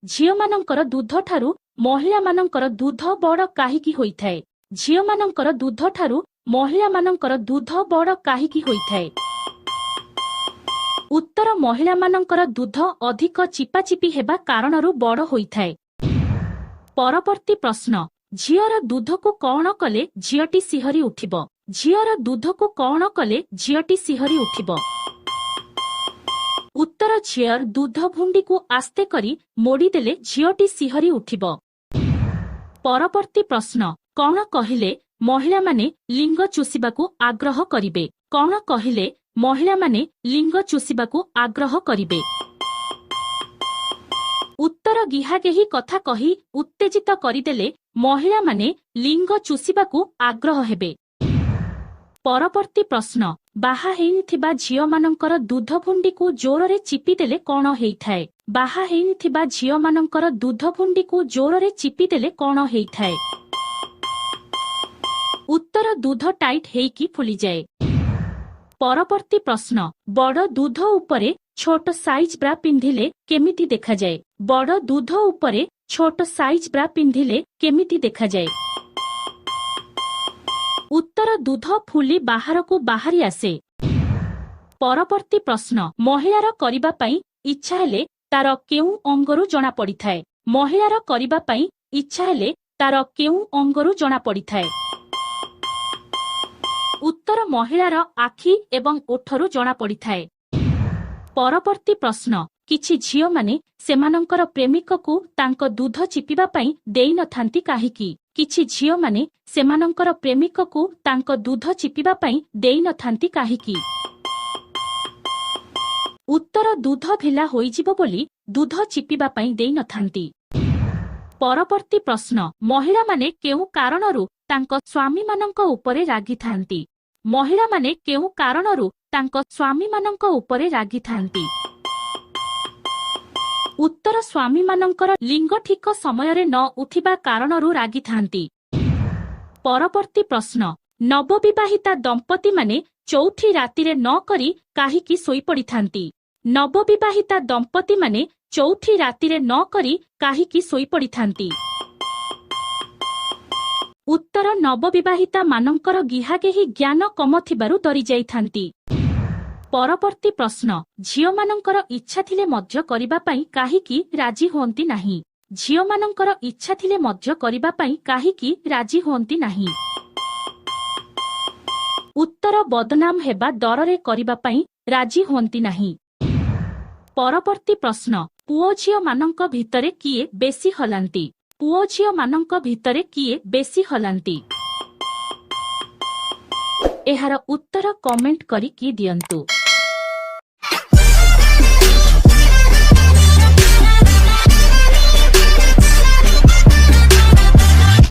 झियोमानंकर दूध ठारू महिला मानंकर दूध बड़ काहिकी होइथाय? झियोमानंकर दूध ठारू महिला मानंकर दूध बड़ काहिकी होइथाय? उत्तर महिला मानंकर दूध अधिक चिपाचिपी हेबा कारणरू बड़ होइथाय। परवर्ती प्रश्न, झियर दूध को कौन कले झियटी सिहरी उठिब? झियर दूध को कौन कले झियटी सिहरी उठिब? उत्तर झियर दूध भुंडी को आस्ते करी मोड़ी देले झियटी सिहरी उठिब। परवर्ती प्रश्न, कौन कहिले महिला माने लिंग चुषिबाकू आग्रह करिबे? कौन कहिले महिला माने लिंग चुषिबाकू आग्रह करिबे? उत्तर गिहागेही कथा कही उत्तेजित करिदेले महिला माने लिंग चुषिबाकू आग्रह हेबे। परवर्ती प्रश्न, बाहा हेइनिथिबा झियो मानंकर दूध भुंडी को जोररे चिपिदेले कौन हेइथाय? बाहा हेइनिथिबा झियो मानंकर दूध भुंडी को जोररे चिपिदेले कौन हेइथाय? उत्तर दूध टाइट हेइकी फुली जाए। परवर्ती प्रश्न, बड़ दूध उपरे छोट साइज ब्रा पिंधिले केमिति देखा जाए? बड़ दूध उपरे छोट साइज ब्रा पिंधिले केमिति देखा जाए? उत्तर दूध फुली बाहर को बाहरी आसे। परवर्ती प्रश्न, महिलार करिबा पई इच्छा हेले तार केउ अंगरू जना पड़िथाय? महिलार करिबा पई इच्छा हेले तार केउ अंगरू जना पड़िथाय? उत्तर महिलार आखि एवं ओठरू जना पड़िथाय। परवर्ती प्रश्न, किछि झियो माने सेमानंकर प्रेमिक को तांक दूध चिपिबा पई देई नथांती काहिकी? किछि झियो माने सेमानंकर प्रेमिक को तांक दूध चिपिबा पई देई नथांती काहिकी? उत्तर दूध ढिला होइजिबो बोली दूध चिपिबा पई देई नथांती। परवर्ती प्रश्न, महिला माने केउ कारणरू तांक स्वामी मानंक उपरे रागी थांती? महिला माने केउ कारणरू तांक स्वामी मानंक उपरे रागी थांती? उत्तर स्वामी मानंकर लिंग ठीक समय रे न उठिबा कारणरू रागी थांती। परवर्ती प्रश्न, नवविवाहिता दंपति माने चौथी राति रे न करी काहिकी सोई पड़ी थांती? नवविवाहिता दंपति माने चौथी राति रे न करी काहिकी सोई पड़ी थांती? उत्तर नवविवाहिता मानंकर गिहागेही ज्ञान कम थिबारु डरी जाई थांती। परवर्ती प्रश्न, झियो मानंकर इच्छा थिले मध्य करिबा पई काहिकी राजी होंती नाही? झियो मानंकर इच्छा थिले मध्य करिबा पई काहिकी राजी होंती नाही? उत्तर बदनाम हेबा डररे करिबा पई राजी होंती नाही। परवर्ती प्रश्न, पुओ झियो मानंक भितरे किए बेसी हलांती? पुओ झियो मानंक भितरे किए बेसी हलांती? एहार उत्तर कमेंट करी कि दियंतु।